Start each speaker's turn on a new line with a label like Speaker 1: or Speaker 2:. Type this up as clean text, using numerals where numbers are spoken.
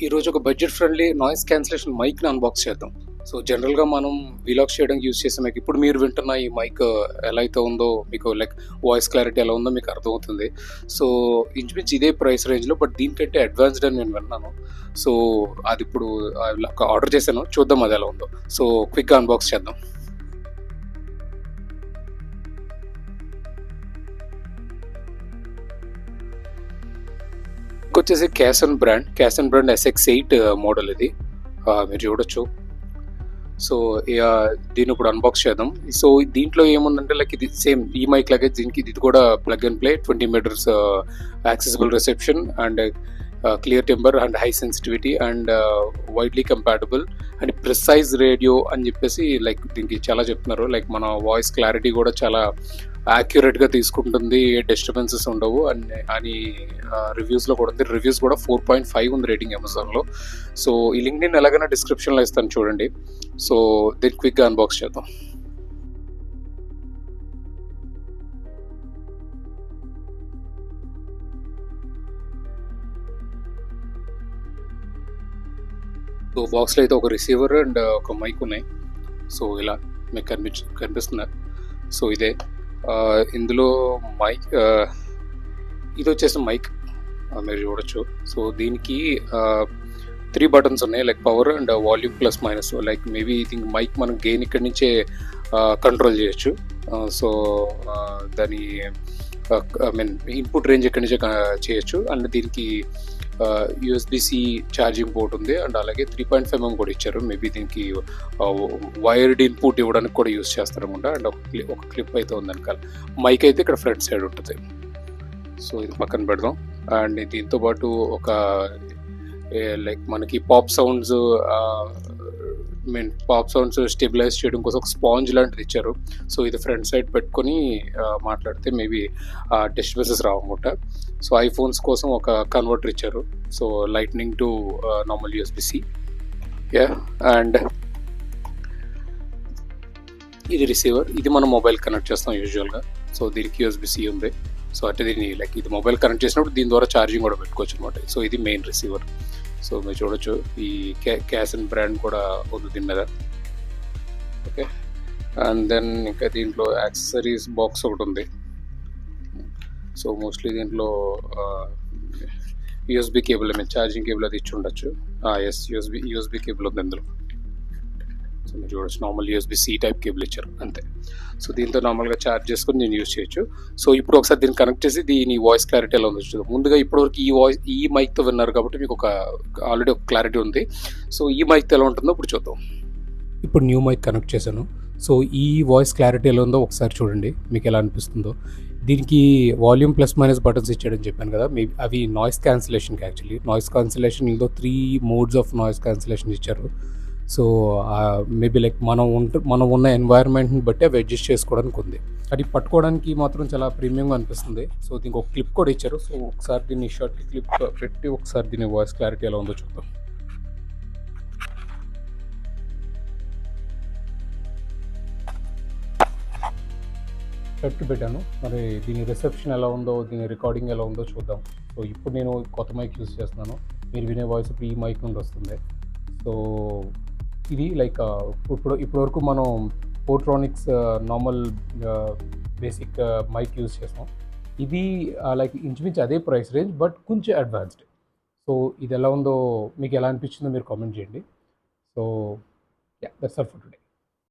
Speaker 1: ఈరోజు ఒక budget friendly noise cancellation మైక్ని అన్బాక్స్ చేద్దాం. సో జనరల్గా మనం వీలాగ్స్ చేయడానికి యూజ్ చేసే మైక్, ఇప్పుడు మీరు వింటున్న ఈ మైక్ ఎలా అయితే ఉందో మీకు లైక్ వాయిస్ క్లారిటీ ఎలా ఉందో మీకు అర్థమవుతుంది. సో ఇంచుమించు ఇదే ప్రైస్ రేంజ్లో, బట్ దీనికంటే అడ్వాన్స్డ్ అని నేను విన్నాను. సో అది ఇప్పుడు ఆర్డర్ చేశాను, చూద్దాం అది ఎలా ఉందో. సో క్విక్గా అన్బాక్స్ చేద్దాం. వచ్చేసి క్యాసన్ బ్రాండ్ SX8 మోడల్ ఇది, మీరు చూడొచ్చు. సో దీన్ని ఇప్పుడు అన్బాక్స్ చేద్దాం. సో దీంట్లో ఏముందంటే లైక్ ఇది సేమ్ ఈ మైక్ లాగే దీనికి ఇది కూడా plug and play, 20 metres accessible reception and clear temper and high sensitivity and widely compatible and precise radio అని చెప్పేసి లైక్ దీనికి చాలా చెప్తున్నారు. లైక్ మన వాయిస్ క్లారిటీ కూడా చాలా యాక్యురేట్గా తీసుకుంటుంది, డిస్టర్బెన్సెస్ ఉండవు అని రివ్యూస్లో కూడా ఉంది. రివ్యూస్ కూడా 4.5 ఉంది రేటింగ్ అమెజాన్లో. సో ఈ లింక్ నేను ఎలాగైనా డిస్క్రిప్షన్లో ఇస్తాను చూడండి. సో దీన్ని క్విక్గా అన్బాక్స్ చేద్దాం. సో బాక్స్లో అయితే ఒక రిసీవర్ అండ్ ఒక మైక్ ఉన్నాయి. సో ఇలా మీకు కనిపిస్తున్నారు. సో ఇదే ఇందులో మైక్, ఇది వచ్చేసి మైక్ మీరు చూడొచ్చు. సో దీనికి 3 బటన్స్ ఉన్నాయి, like power and volume plus minus. Like maybe think mic మనం గెయిన్ ఇక్కడి నుంచే కంట్రోల్ చేయొచ్చు. సో దాని ఇన్పుట్ రేంజ్ ఇక్కడి నుంచే చేయొచ్చు. అండ్ దీనికి USB-C ఛార్జింగ్ పోర్ట్ ఉంది అండ్ అలాగే 3.5mm కూడా ఇచ్చారు. మేబీ దీనికి వైర్డ్ ఇన్పుట్ ఇవ్వడానికి కూడా యూజ్ చేస్తారనమాట. అండ్ ఒక క్లిప్ అయితే ఉంది వెనకాల. మైక్ అయితే ఇక్కడ ఫ్రంట్ సైడ్ ఉంటుంది. సో ఇది పక్కన పెడదాం. అండ్ దీంతో పాటు ఒక లైక్ మనకి పాప్ సౌండ్స్ స్టెబిలైజ్ చేయడం కోసం ఒక స్పాంజ్ లాంటిది ఇచ్చారు. సో ఇది ఫ్రంట్ సైడ్ పెట్టుకొని మాట్లాడితే మేబీ డిస్టర్బెన్సెస్ రావన్నమాట. సో ఐఫోన్స్ కోసం ఒక కన్వర్టర్ ఇచ్చారు. So lightning to normal USB-C. And ఇది రిసీవర్, ఇది మనం మొబైల్ కనెక్ట్ చేస్తాం యూజువల్గా. సో దీనికి USB-C ఉంది. సో అంటే దీన్ని లైక్ ఇది మొబైల్ కనెక్ట్ చేసినప్పుడు దీని ద్వారా ఛార్జింగ్ కూడా పెట్టుకోవచ్చు అనమాట. సో ఇది మెయిన్ రిసీవర్. సో మీరు చూడొచ్చు ఈ క్యాసన్ బ్రాండ్ కూడా ఉంది దీని మీద. ఓకే, అండ్ దెన్ ఇంకా దీంట్లో యాక్సెసరీస్ బాక్స్ ఒకటి ఉంది. సో మోస్ట్లీ దీంట్లో USB కేబుల్, ఛార్జింగ్ కేబుల్ అది ఇచ్చి ఉండొచ్చు. ఎస్, USB కేబుల్ ఉంది అందులో. సో మీరు చూడొచ్చు నార్మల్ USB-C టైప్ కేబుల్ ఇచ్చారు అంతే. సో దీంతో నార్మల్గా ఛార్జ్ చేసుకొని నేను యూజ్ చేయొచ్చు. సో ఇప్పుడు ఒకసారి దీన్ని కనెక్ట్ చేసి దీని వాయిస్ క్లారిటీ ఎలా ఉందో చూద్దాం. ముందుగా ఇప్పటివరకు ఈ మైక్తో విన్నారు కాబట్టి మీకు ఆల్రెడీ ఒక క్లారిటీ ఉంది. సో ఈ మైక్తో ఎలా ఉంటుందో ఇప్పుడు చూద్దాం. ఇప్పుడు న్యూ మైక్ కనెక్ట్ చేశాను. సో ఈ వాయిస్ క్లారిటీ ఎలా ఉందో ఒకసారి చూడండి, మీకు ఎలా అనిపిస్తుందో. దీనికి వాల్యూమ్ ప్లస్ మైనస్ బటన్స్ ఇచ్చాడని చెప్పాను కదా, అవి నాయిస్ క్యాన్సిలేషన్కి. యాక్చువల్లీ నాయిస్ క్యాన్సిలేషన్ ఇందులో 3 మోడ్స్ ఆఫ్ నాయిస్ క్యాన్సిలేషన్ ఇచ్చారు. సో మేబీ లైక్ మనం ఉన్న ఎన్వైర్న్మెంట్ని బట్టి అవి అడ్జస్ట్ చేసుకోవడానికి ఉంది. అది పట్టుకోవడానికి మాత్రం చాలా ప్రీమియంగా అనిపిస్తుంది. సో దీనికి ఒక క్లిప్ కూడా ఇచ్చారు. సో ఒకసారి దీన్ని షర్ట్ క్లిప్ పెట్టి ఒకసారి దీని వాయిస్ క్లారిటీ ఎలా ఉందో చూద్దాం. షర్ట్ పెట్టాను, మరి దీని రిసెప్షన్ ఎలా ఉందో, దీని రికార్డింగ్ ఎలా ఉందో చూద్దాం. సో ఇప్పుడు నేను కొత్త మైక్ యూజ్ చేస్తున్నాను. మీరు వినే వాయిస్ ఇప్పుడు ఈ మైక్ నుండి వస్తుంది. సో ఇది లైక్ ఇప్పటివరకు మనం పోర్ట్రానిక్స్ నార్మల్ బేసిక్ మైక్ యూజ్ చేస్తాం. ఇది లైక్ ఇంచుమించు అదే ప్రైస్ రేంజ్, బట్ కొంచెం అడ్వాన్స్డ్. సో ఇది ఎలా ఉందో, మీకు ఎలా అనిపించిందో మీరు కామెంట్ చేయండి. So that's all for today.